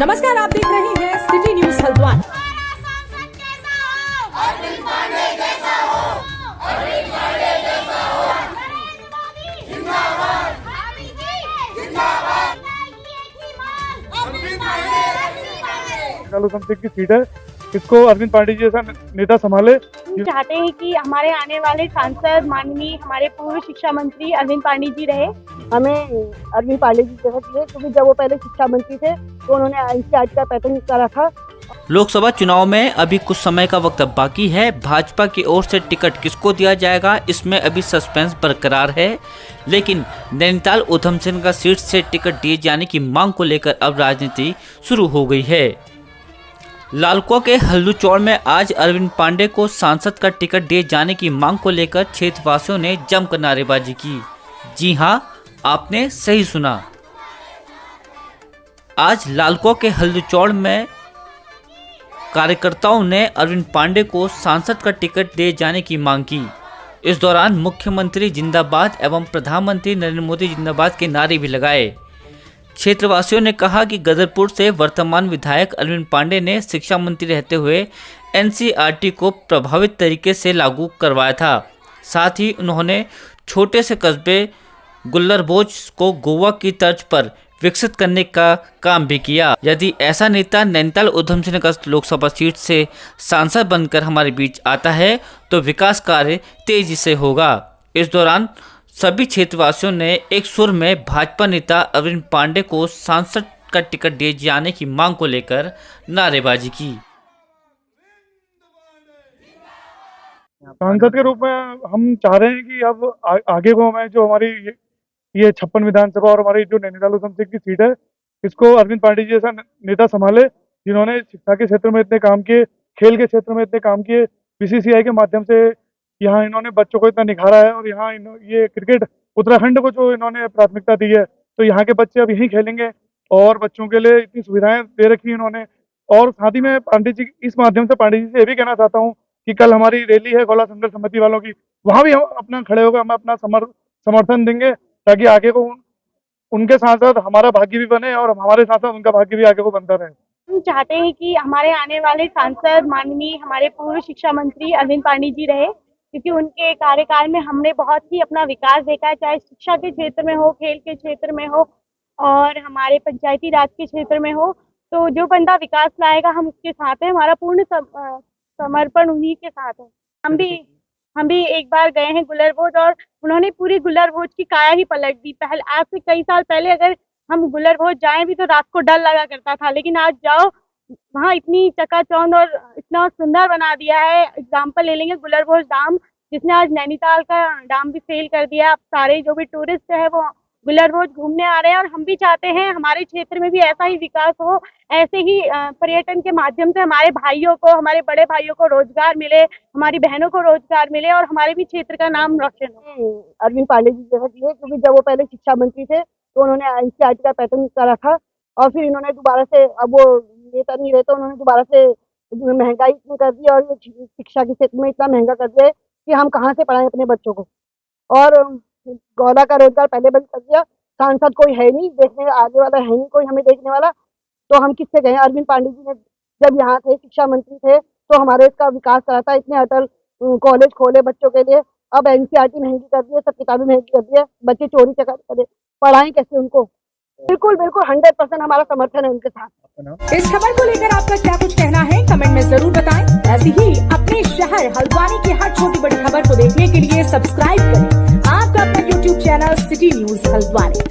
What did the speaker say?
नमस्कार, आप देख रहे हैं सिटी न्यूज हल्द्वानी। की सीट है, इसको अरविंद पांडे जी जैसा नेता संभाले। हम चाहते हैं कि हमारे आने वाले सांसद माननीय हमारे पूर्व शिक्षा मंत्री अरविंद पांडे जी रहे। हमें अरविंद पांडे जी जैसा चाहिए, क्योंकि जब वो पहले शिक्षा मंत्री थे तो उन्होंने एनसीईआरटी का पैटर्न करा था। लोकसभा चुनाव में अभी कुछ समय का वक्त बाकी है। भाजपा की ओर से टिकट किसको दिया जाएगा, इसमें अभी सस्पेंस बरकरार है। लेकिन नैनीताल उधम सिंह का सीट से टिकट दिए जाने की मांग को लेकर अब राजनीति शुरू हो गई है। लालकुआ के हल्दूचौड़ में आज अरविंद पांडे को सांसद का टिकट दिए जाने की मांग को लेकर क्षेत्रवासियों ने जमकर नारेबाजी की। जी हां, आपने सही सुना। आज लालकुआ के हल्दूचौड़ में कार्यकर्ताओं ने अरविंद पांडे को सांसद का टिकट दिए जाने की मांग की। इस दौरान मुख्यमंत्री जिंदाबाद एवं प्रधानमंत्री नरेंद्र मोदी जिंदाबाद के नारे भी लगाए। क्षेत्रवासियों ने कहा कि गदरपुर से वर्तमान विधायक अरविंद पांडे ने शिक्षा मंत्री रहते हुए एनसीईआरटी को प्रभावित तरीके से लागू करवाया था। साथ ही उन्होंने छोटे से कस्बे गुल्लरभोज को गोवा की तर्ज पर विकसित करने का काम भी किया। यदि ऐसा नेता नैनीताल उधम सिंह नगर लोकसभा सीट से सांसद बनकर हमारे बीच आता है तो विकास कार्य तेजी से होगा। इस दौरान सभी क्षेत्रवासियों ने एक सुर में भाजपा नेता अरविंद पांडे को सांसद का टिकट दिए जाने की मांग को लेकर नारेबाजी की। सांसद के रूप में हम चाह रहे हैं कि अब आगे को हमें जो हमारी ये 56 विधानसभा और हमारी जो नैनीताल उधम सिंह की सीट है, इसको अरविंद पांडे जी जैसा नेता संभाले, जिन्होंने शिक्षा के क्षेत्र में इतने काम किए, खेल के क्षेत्र में इतने काम किए। बीसीसीआई के माध्यम से यहाँ इन्होंने बच्चों को इतना निखारा है और यहाँ ये क्रिकेट उत्तराखंड को जो इन्होंने प्राथमिकता दी है, तो यहाँ के बच्चे अब यहीं खेलेंगे और बच्चों के लिए इतनी सुविधाएं दे रखी इन्होंने। और साथ ही में पांडे जी, इस माध्यम से पांडे जी से ये भी कहना चाहता हूँ कि कल हमारी रैली है गौला संघर्ष समिति वालों की, वहाँ भी हम अपना खड़े होकर हम अपना समर्थन देंगे, ताकि आगे को उनके साथ साथ हमारा भाग्य भी बने और हमारे साथ साथ उनका भाग्य भी आगे को बनता रहे। हम चाहते हैं कि हमारे आने वाले सांसद माननीय हमारे पूर्व शिक्षा मंत्री अरविंद पांडे जी रहे, क्योंकि उनके कार्यकाल में हमने बहुत ही अपना विकास देखा है, चाहे शिक्षा के क्षेत्र में हो, खेल के क्षेत्र में हो और हमारे पंचायती राज के क्षेत्र में हो। तो जो बंदा विकास लाएगा हम उसके साथ हैं, हमारा पूर्ण समर्पण उन्हीं के साथ है। हम भी एक बार गए हैं गुल्लरभोज और उन्होंने पूरी गुल्लरभोज की काया ही पलट दी। पहले आज से कई साल पहले अगर हम गुल्लरभोज जाएं भी तो रात को डर लगा करता था, लेकिन आज जाओ वहाँ इतनी चकाचौंध और इतना सुंदर बना दिया है। एग्जाम्पल ले लेंगे गुल्लरभोज डाम, जिसने आज नैनीताल का डाम भी फेल कर दिया। अब सारे जो भी टूरिस्ट है वो गुल्लरभोज घूमने आ रहे हैं और हम भी चाहते हैं हमारे क्षेत्र में भी ऐसा ही विकास हो, ऐसे ही पर्यटन के माध्यम से हमारे भाइयों को, हमारे बड़े भाइयों को रोजगार मिले, हमारी बहनों को रोजगार मिले और हमारे भी क्षेत्र का नाम रोशन हो। अरविंद पांडे जी जैसा चाहिए, क्योंकि जब वो पहले शिक्षा मंत्री थे तो उन्होंने एनसीईआरटी का पैटर्न करा था और फिर इन्होंने दोबारा से, अब वो नेता नहीं रहे तो उन्होंने दोबारा से महंगाई इतनी कर दी और शिक्षा के क्षेत्र में इतना महंगा कर दिया कि हम कहाँ से पढ़ाएं अपने बच्चों को। और गौला का रोजगार पहले बंद कर दिया। सांसद कोई है नहीं देखने आगे वाला, है नहीं कोई हमें देखने वाला, तो हम किससे गए। अरविंद पांडे जी ने जब यहाँ थे, शिक्षा मंत्री थे, तो हमारे इसका विकास करा था, इतने अटल कॉलेज खोले बच्चों के लिए। अब एनसीईआरटी महंगी कर दी है, सब किताबें महंगी कर दी है, बच्चे चोरी चकारी करे, पढ़ाएं कैसे उनको। बिल्कुल 100% हमारा समर्थन है उनके साथ। इस खबर को लेकर आपका क्या कुछ कहना है, कमेंट में जरूर बताएं। ऐसी ही अपने शहर हल्द्वानी की हर छोटी बड़ी खबर को देखने के लिए सब्सक्राइब करें आपका अपना YouTube channel city news Haldwani.